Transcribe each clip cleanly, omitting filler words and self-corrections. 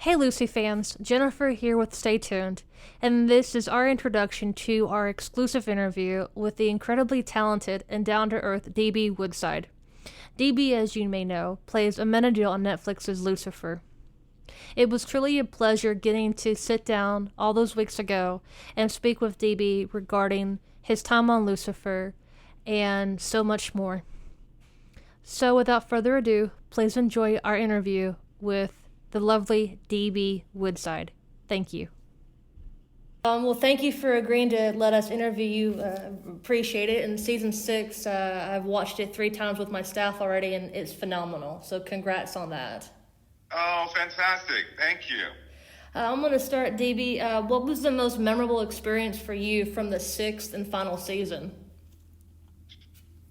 Hey Lucy fans, Jennifer here with Stay Tuned, and this is our introduction to our exclusive interview with the incredibly talented and down-to-earth DB Woodside. DB, as you may know, plays Amenadiel on Netflix's Lucifer. It was truly a pleasure getting to sit down all those weeks ago and speak with DB regarding his time on Lucifer and so much more. So without further ado, please enjoy our interview with the lovely DB Woodside. Thank you. Well, thank you for agreeing to let us interview you. Appreciate it. In season 6, I've watched it 3 times with my staff already, and it's phenomenal. So congrats on that. Oh, fantastic. Thank you. I'm going to start, DB. What was the most memorable experience for you from the 6th and final season?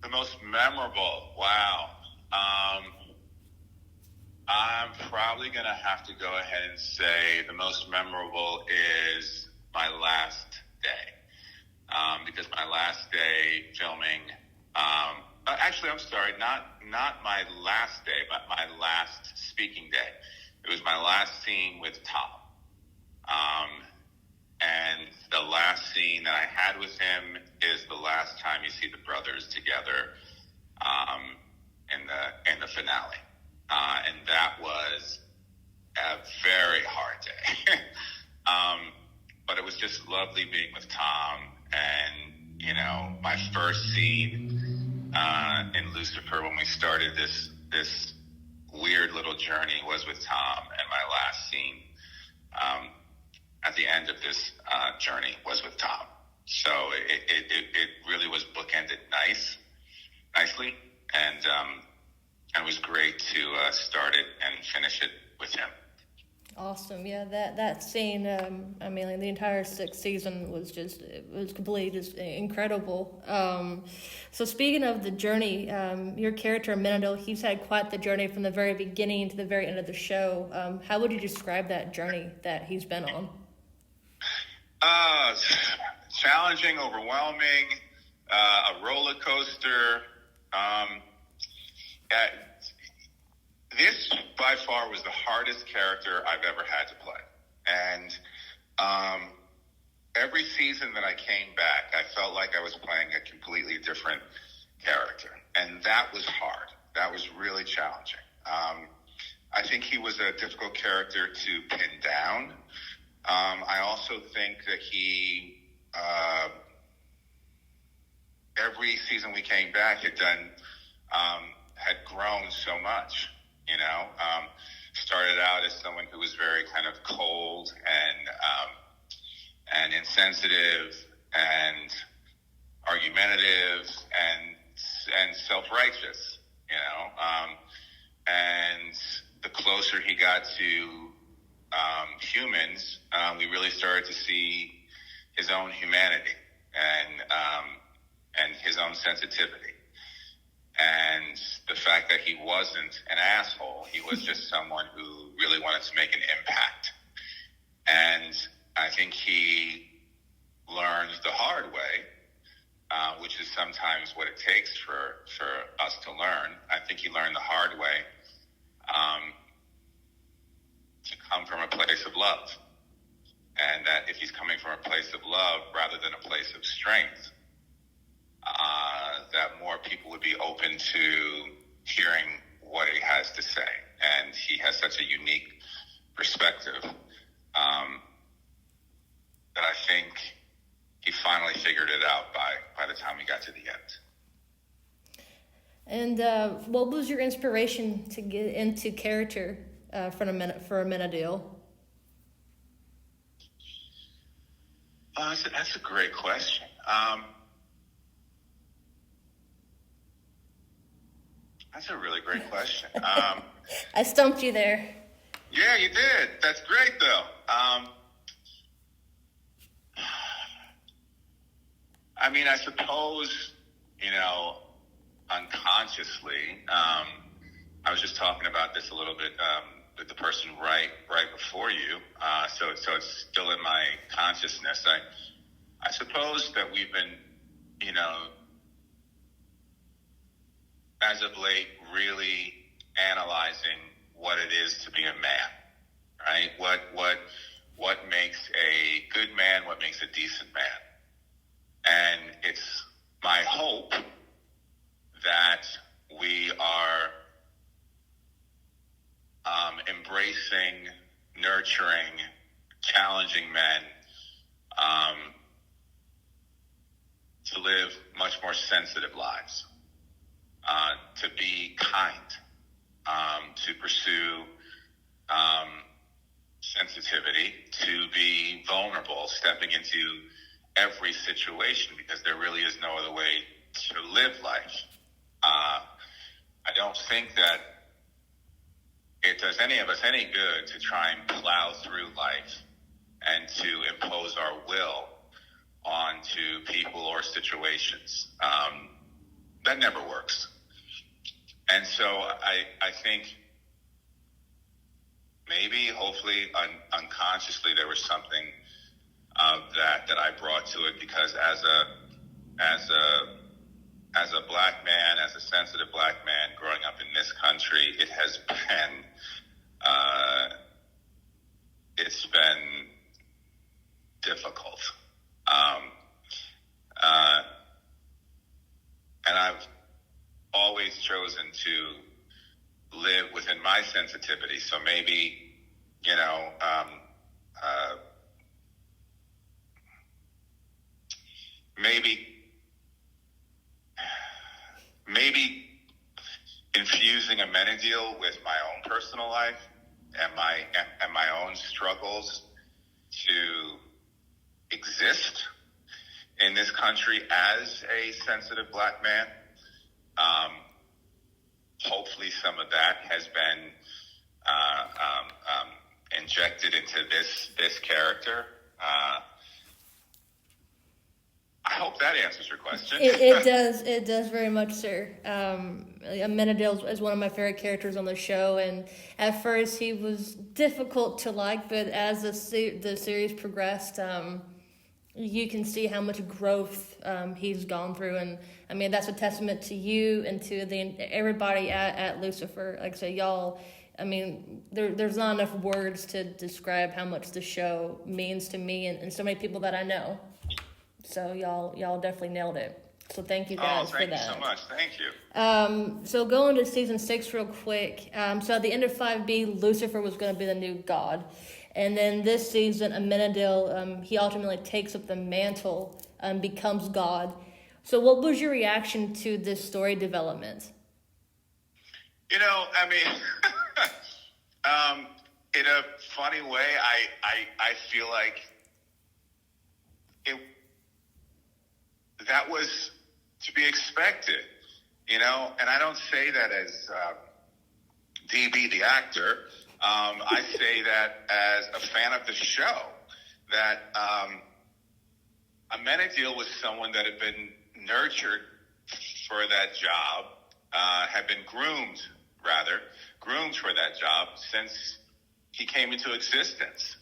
The most memorable. Wow. I'm probably going to have to go ahead and say the most memorable is my last day. Because my last day filming, actually, I'm sorry, not my last day, but my last speaking day. It was my last scene with Tom. And the last scene that I had with him is the last time you see the brothers together in the finale. And that was a very hard day. But it was just lovely being with Tom. And, you know, my first scene in Lucifer when we started this weird little journey was with Tom. And my last scene at the end of this journey was with Tom. So it really was bookended nicely. And it was great to start it and finish it with him. Awesome. Yeah, that scene, the entire 6th season was completely just incredible. So speaking of the journey, your character, Amenadiel, he's had quite the journey from the very beginning to the very end of the show. How would you describe that journey that he's been on? Challenging, overwhelming, a roller coaster. This, by far, was the hardest character I've ever had to play. And every season that I came back, I felt like I was playing a completely different character. And that was hard. That was really challenging. I think he was a difficult character to pin down. I also think that he, every season we came back, had grown so much. You know, started out as someone who was very kind of cold and insensitive and argumentative and self-righteous. You know, and the closer he got to humans, we really started to see his own humanity and his own sensitivity. And the fact that he wasn't an asshole, he was just someone who really wanted to make an impact. And I think he learned the hard way, which is sometimes what it takes for us to learn. I think he learned the hard way to come from a place of love. And that if he's coming from a place of love rather than a place of strength, that more people would be open to hearing what he has to say. And he has such a unique perspective that I think he finally figured it out by the time we got to the end. And what was your inspiration to get into character for Amenadiel? That's a great question. That's a really great question. I stumped you there. Yeah, you did. That's great, though. I suppose, unconsciously, I was just talking about this a little bit with the person right before you. So it's still in my consciousness. I suppose that we've been, as of late, really analyzing what it is to be a man, right? what makes a good man, what makes a decent man. And it's my hope that we are embracing, nurturing, challenging men to live much more sensitive lives, to be kind, to pursue sensitivity, to be vulnerable, stepping into every situation, because there really is no other way to live life. I don't think that it does any of us any good to try and plow through life and to impose our will onto people or situations. That never works. And so I think maybe, hopefully, unconsciously, there was something of that I brought to it, because as a black man, as a sensitive black man growing up in this country, it's been difficult. And I've always chosen to live within my sensitivity. So maybe, maybe infusing a Amenadiel with my own personal life and my own struggles to exist in this country as a sensitive black man. Hopefully some of that has been injected into this character. I hope that answers your question. It does very much, sir. Amenadiel is one of my favorite characters on the show, and at first he was difficult to like, but as the series progressed, you can see how much growth he's gone through, and I mean that's a testament to you and to everybody at Lucifer. Like I say, y'all. I mean, there's not enough words to describe how much the show means to me and so many people that I know. So y'all definitely nailed it. So thank you guys for that. Thank you so much. Thank you. So going to season 6 real quick. So at the end of 5B, Lucifer was going to be the new god. And then this season, Amenadiel, he ultimately takes up the mantle and becomes God. So what was your reaction to this story development? In a funny way, I feel like that was to be expected, and I don't say that as DB, the actor. I say that as a fan of the show, that Amenadiel was someone that had been nurtured for that job, had been groomed for that job since he came into existence.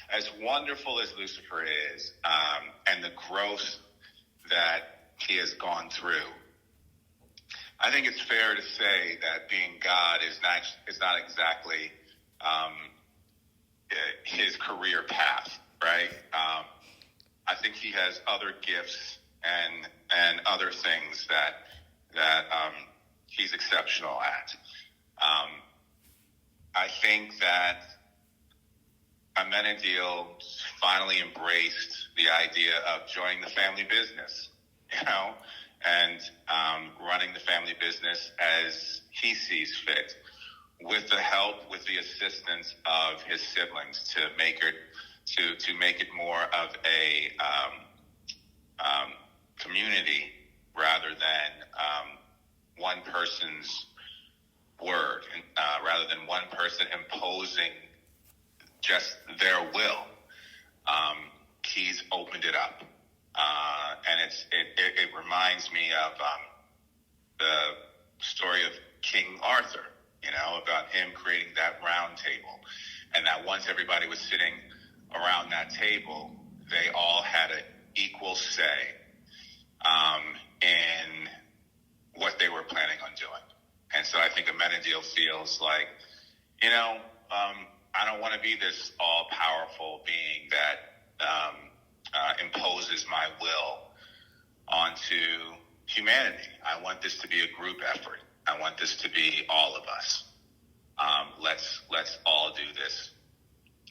As wonderful as Lucifer is, and the growth that he has gone through, I think it's fair to say that being God is not exactly his career path, right? I think he has other gifts and other things that he's exceptional at. I think that Amenadiel finally embraced the idea of joining the family business, and running the family business as he sees fit, with the help, with the assistance of his siblings, to make it more of a community rather than one person's word, rather than one person imposing just their will. He's opened it up, and it reminds me of the story of King Arthur, about him creating that round table, and that once everybody was sitting around that table, they all had an equal say in what they were planning on doing. And so I think Amenadiel feels like, I don't want to be this all-powerful being that imposes my will onto humanity. I want this to be a group effort. I want this to be all of us. Let's all do this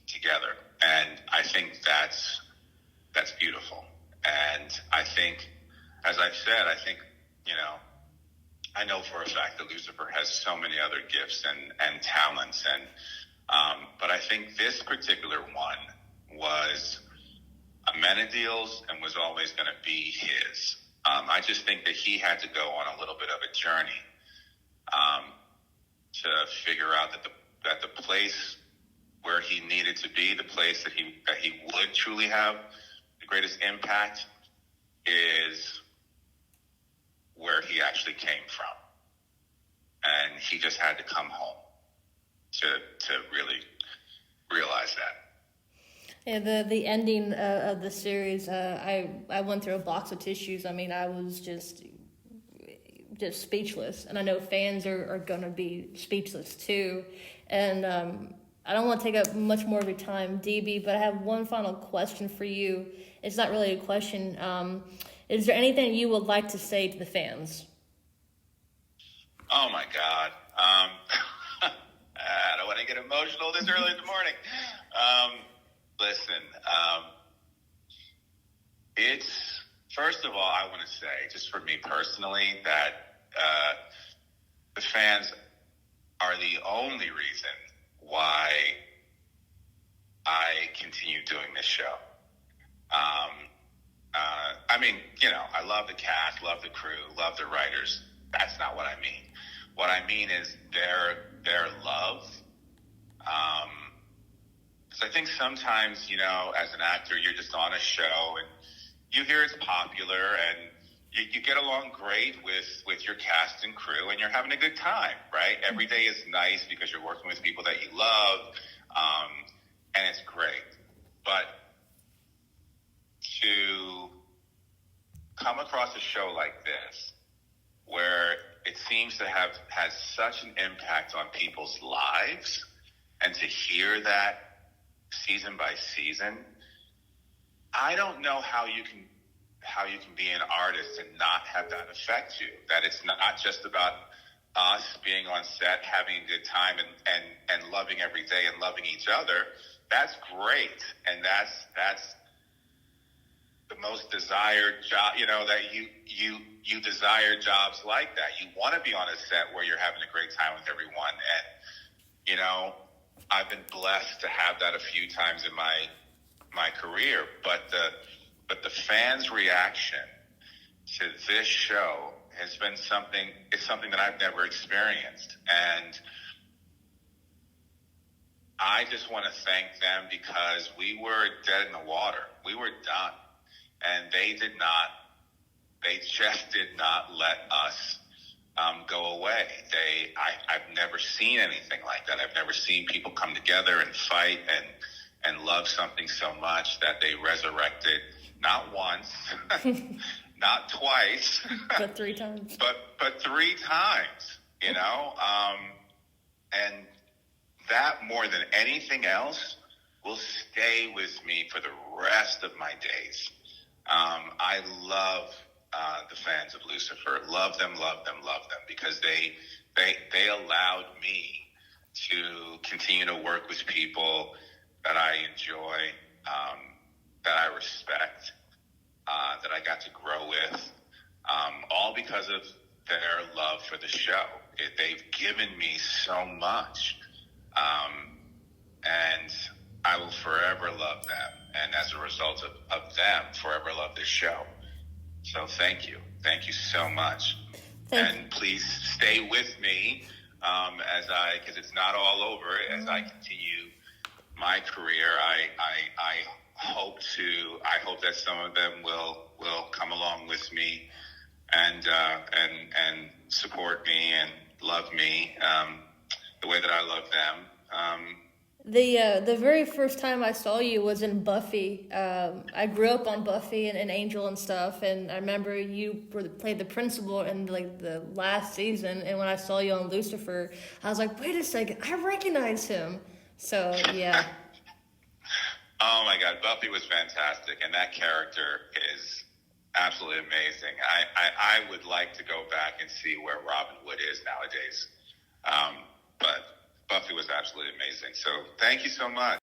together. And I think that's beautiful. And I think, as I've said, I know for a fact that Lucifer has so many other gifts and talents, but I think this particular one was Amenadiel's and was always going to be his. I just think that he had to go on a little bit of a journey to figure out that the place where he needed to be, the place that he would truly have the greatest impact, is where he actually came from. And he just had to come home to really realize that. Yeah, the ending of the series, I went through a box of tissues. I mean, I was just speechless. And I know fans are going to be speechless too. And I don't want to take up much more of your time, DB, but I have one final question for you. It's not really a question. Is there anything you would like to say to the fans? Oh, my God. I don't want to get emotional this early in the morning. Listen, it's, first of all, I want to say, just for me personally, that the fans are the only reason why I continue doing this show. I mean, I love the cast, love the crew, love the writers. That's not what I mean. What I mean is their love. Because I think sometimes, as an actor, you're just on a show and you hear it's popular and you get along great with your cast and crew and you're having a good time, right? Every day is nice because you're working with people that you love, and it's great. But to come across a show like this, where it seems to have had such an impact on people's lives, and to hear that season by season, I don't know how you can be an artist and not have that affect you. That it's not just about us being on set, having a good time and loving every day and loving each other. That's great. And that's the most desired job, that you desire jobs like that. You want to be on a set where you're having a great time with everyone. And, I've been blessed to have that a few times in my career, but the fans' reaction to this show has been something that I've never experienced. And I just want to thank them, because we were dead in the water. We were done. And they just did not let us go away. I've never seen anything like that. I've never seen people come together and fight and love something so much that they resurrected, not once, not twice, but 3 times. But 3 times, and that, more than anything else, will stay with me for the rest of my days. I love the fans of Lucifer. Love them, because they allowed me to continue to work with people that I enjoy, that I respect, that I got to grow with, all because of their love for the show. They've given me so much, and I will forever love them. And as a result of them, forever love this show. So thank you. Thank you so much. And please stay with me because it's not all over, as I continue my career. I hope that some of them will come along with me and support me and love me the way that I love them. The very first time I saw you was in Buffy. I grew up on Buffy and Angel and stuff, and I remember you played the principal in the last season. And when I saw you on Lucifer, I was like, wait a second, I recognize him. So, yeah. Oh my God, Buffy was fantastic, and that character is absolutely amazing. I would like to go back and see where Robin Wood is nowadays. But Buffy was absolutely amazing. So thank you so much.